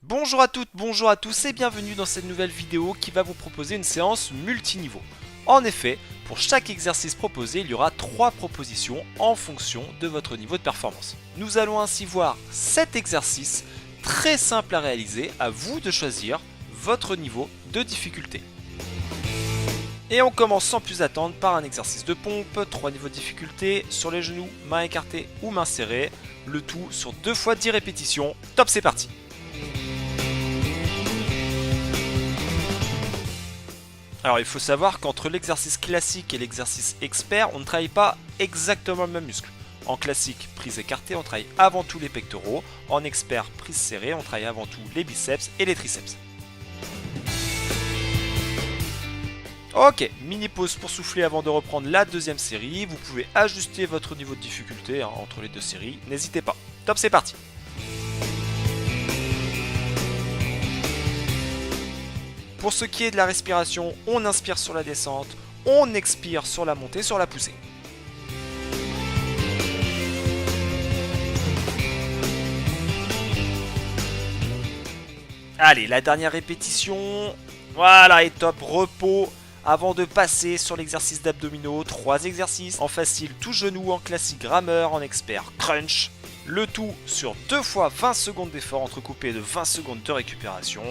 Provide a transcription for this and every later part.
Bonjour à toutes, bonjour à tous et bienvenue dans cette nouvelle vidéo qui va vous proposer une séance multiniveau. En effet, pour chaque exercice proposé, il y aura 3 propositions en fonction de votre niveau de performance. Nous allons ainsi voir 7 exercices très simples à réaliser, à vous de choisir votre niveau de difficulté. Et on commence sans plus attendre par un exercice de pompe, 3 niveaux de difficulté, sur les genoux, mains écartées ou mains serrées, le tout sur 2 fois 10 répétitions. Top, c'est parti! Alors il faut savoir qu'entre l'exercice classique et l'exercice expert, on ne travaille pas exactement le même muscle. En classique, prise écartée, on travaille avant tout les pectoraux. En expert, prise serrée, on travaille avant tout les biceps et les triceps. Ok, mini pause pour souffler avant de reprendre la deuxième série. Vous pouvez ajuster votre niveau de difficulté entre les deux séries, n'hésitez pas. Top, c'est parti! Pour ce qui est de la respiration, on inspire sur la descente, on expire sur la montée, sur la poussée. Allez, la dernière répétition. Voilà, et top, repos. Avant de passer sur l'exercice d'abdominaux, 3 exercices. En facile, tout genou, en classique, rameur, en expert, crunch. Le tout sur 2 fois 20 secondes d'effort entrecoupé de 20 secondes de récupération.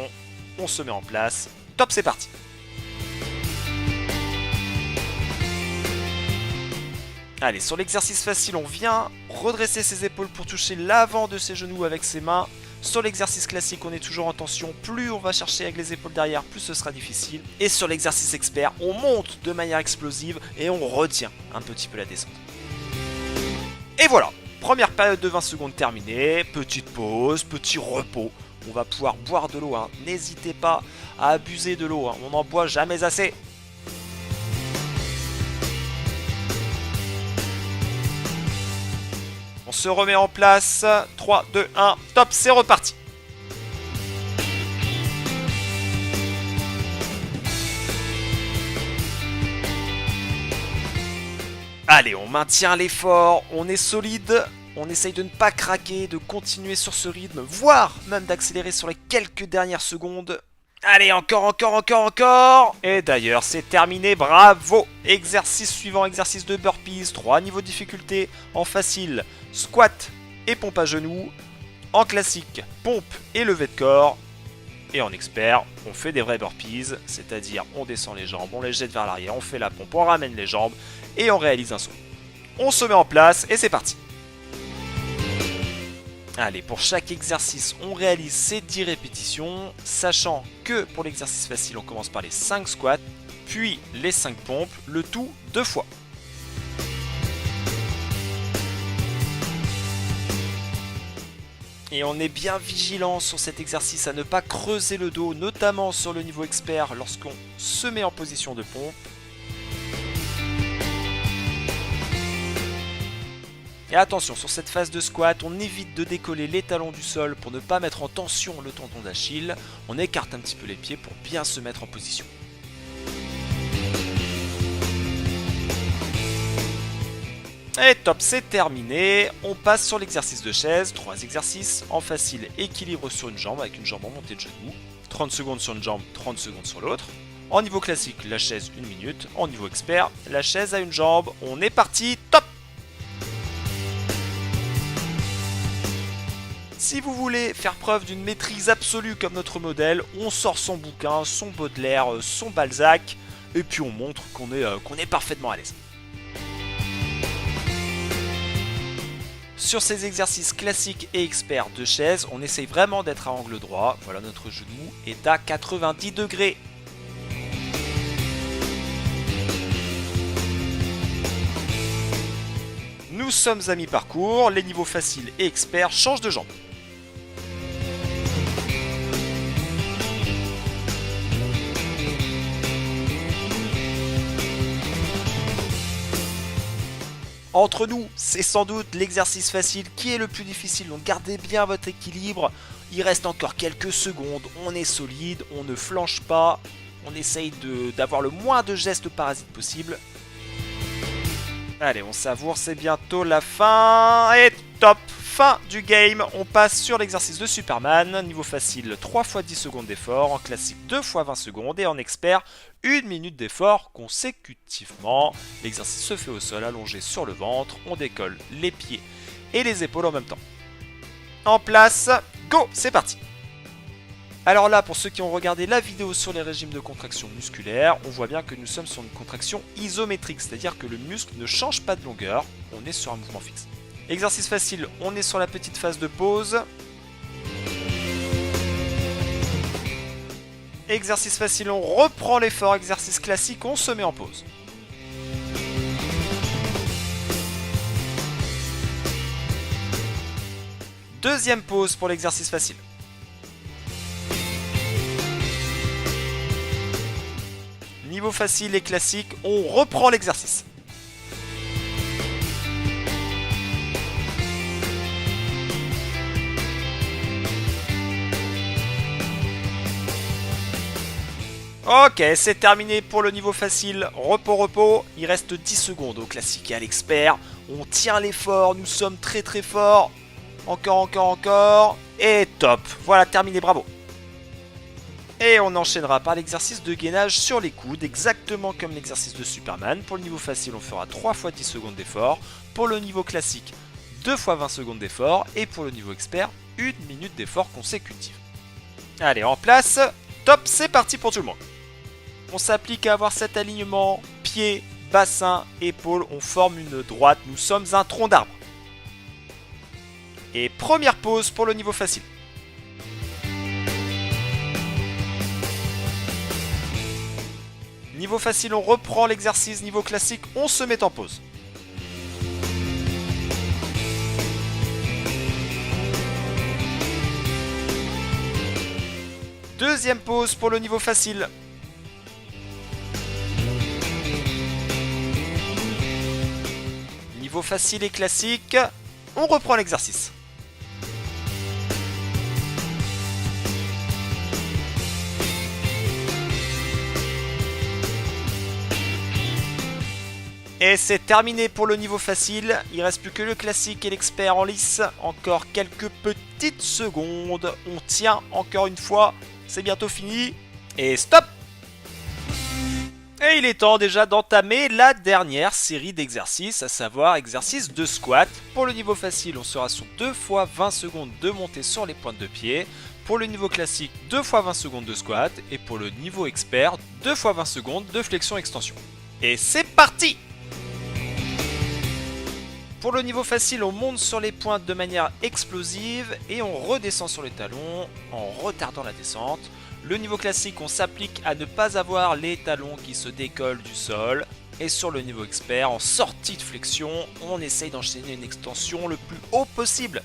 On se met en place. Top, c'est parti! Allez, sur l'exercice facile, on vient redresser ses épaules pour toucher l'avant de ses genoux avec ses mains. Sur l'exercice classique, on est toujours en tension. Plus on va chercher avec les épaules derrière, plus ce sera difficile. Et sur l'exercice expert, on monte de manière explosive et on retient un petit peu la descente. Et voilà, première période de 20 secondes terminée. Petite pause, petit repos. On va pouvoir boire de l'eau, N'hésitez pas à abuser de l'eau, on n'en boit jamais assez. On se remet en place, 3, 2, 1, top, c'est reparti. Allez, on maintient l'effort, on est solide. On essaye de ne pas craquer, de continuer sur ce rythme, voire même d'accélérer sur les quelques dernières secondes. Allez, encore. Et d'ailleurs, c'est terminé, bravo. Exercice suivant, exercice de burpees, 3 niveaux de difficulté. En facile, squat et pompe à genoux. En classique, pompe et levée de corps. Et en expert, on fait des vrais burpees, c'est-à-dire on descend les jambes, on les jette vers l'arrière, on fait la pompe, on ramène les jambes et on réalise un saut. On se met en place et c'est parti. Allez, pour chaque exercice, on réalise ces 10 répétitions, sachant que pour l'exercice facile, on commence par les 5 squats, puis les 5 pompes, le tout 2 fois. Et on est bien vigilant sur cet exercice à ne pas creuser le dos, notamment sur le niveau expert lorsqu'on se met en position de pompe. Et attention, sur cette phase de squat, on évite de décoller les talons du sol pour ne pas mettre en tension le tendon d'Achille. On écarte un petit peu les pieds pour bien se mettre en position. Et top, c'est terminé. On passe sur l'exercice de chaise, 3 exercices. En facile, équilibre sur une jambe avec une jambe en montée de genou. 30 secondes sur une jambe, 30 secondes sur l'autre. En niveau classique, la chaise 1 minute. En niveau expert, la chaise à une jambe. On est parti, top! Si vous voulez faire preuve d'une maîtrise absolue comme notre modèle, on sort son bouquin, son Baudelaire, son Balzac, et puis on montre qu'on est parfaitement à l'aise. Sur ces exercices classiques et experts de chaise, on essaye vraiment d'être à angle droit. Voilà, notre genou est à 90 degrés. Nous sommes à mi-parcours, les niveaux faciles et experts changent de jambe. Entre nous, c'est sans doute l'exercice facile qui est le plus difficile, donc gardez bien votre équilibre. Il reste encore quelques secondes, on est solide, on ne flanche pas, on essaye d'avoir le moins de gestes parasites possible. Allez, on savoure, c'est bientôt la fin, et top! fin du game, on passe sur l'exercice de Superman. Niveau facile, 3 x 10 secondes d'effort. En classique, 2 x 20 secondes. Et en expert, 1 minute d'effort consécutivement. L'exercice se fait au sol, allongé sur le ventre. On décolle les pieds et les épaules en même temps. En place, go, c'est parti. Alors là, pour ceux qui ont regardé la vidéo sur les régimes de contraction musculaire, on voit bien que nous sommes sur une contraction isométrique, c'est-à-dire que le muscle ne change pas de longueur, on est sur un mouvement fixe. Exercice facile, on est sur la petite phase de pause. Exercice facile, on reprend l'effort. Exercice classique, on se met en pause. Deuxième pause pour l'exercice facile. Niveau facile et classique, on reprend l'exercice. Ok, c'est terminé pour le niveau facile. Repos, repos. Il reste 10 secondes au classique et à l'expert. On tient l'effort, nous sommes très très forts. Encore, encore, encore. Et top. Voilà, terminé, bravo. Et on enchaînera par l'exercice de gainage sur les coudes, exactement comme l'exercice de Superman. Pour le niveau facile, on fera 3 x 10 secondes d'effort. Pour le niveau classique, 2 x 20 secondes d'effort. Et pour le niveau expert, 1 minute d'effort consécutive. Allez, en place. Top, c'est parti pour tout le monde. On s'applique à avoir cet alignement, pied, bassin, épaules. On forme une droite, nous sommes un tronc d'arbre. Et première pause pour le niveau facile. Niveau facile, on reprend l'exercice. Niveau classique, on se met en pause. Deuxième pause pour le niveau facile. Niveau facile et classique, on reprend l'exercice. Et c'est terminé pour le niveau facile. Il ne reste plus que le classique et l'expert en lice. Encore quelques petites secondes. On tient encore une fois. C'est bientôt fini. Et stop! Et il est temps déjà d'entamer la dernière série d'exercices, à savoir exercice de squat. Pour le niveau facile, on sera sur 2 x 20 secondes de montée sur les pointes de pied. Pour le niveau classique, 2 x 20 secondes de squat. Et pour le niveau expert, 2 x 20 secondes de flexion-extension. Et c'est parti! Pour le niveau facile, on monte sur les pointes de manière explosive et on redescend sur les talons en retardant la descente. Le niveau classique, on s'applique à ne pas avoir les talons qui se décollent du sol. Et sur le niveau expert, en sortie de flexion, on essaye d'enchaîner une extension le plus haut possible.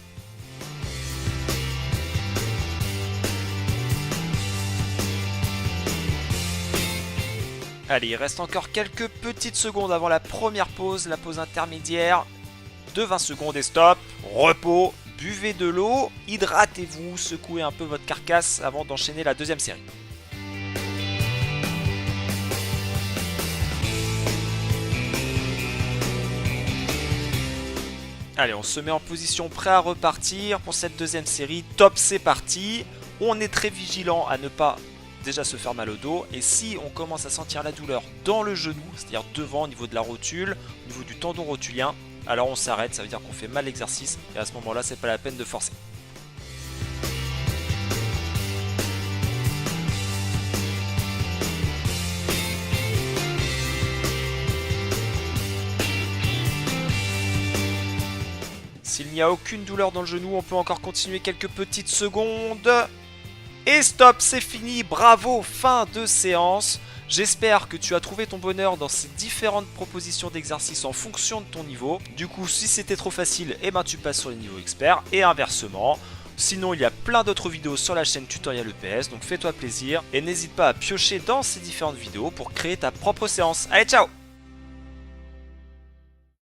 Allez, il reste encore quelques petites secondes avant la première pause, la pause intermédiaire. De 20 secondes et stop, repos, buvez de l'eau, hydratez-vous, secouez un peu votre carcasse avant d'enchaîner la deuxième série. Allez, on se met en position prêt à repartir pour cette deuxième série. Top, c'est parti. On est très vigilant à ne pas déjà se faire mal au dos. Et si on commence à sentir la douleur dans le genou, c'est-à-dire devant au niveau de la rotule, au niveau du tendon rotulien, alors on s'arrête, ça veut dire qu'on fait mal l'exercice et à ce moment-là, c'est pas la peine de forcer. S'il n'y a aucune douleur dans le genou, on peut encore continuer quelques petites secondes. Et stop, c'est fini, bravo, fin de séance. J'espère que tu as trouvé ton bonheur dans ces différentes propositions d'exercices en fonction de ton niveau. Du coup, si c'était trop facile, eh ben tu passes sur les niveaux experts et inversement. Sinon, il y a plein d'autres vidéos sur la chaîne Tutoriel EPS, donc fais-toi plaisir et n'hésite pas à piocher dans ces différentes vidéos pour créer ta propre séance. Allez, ciao!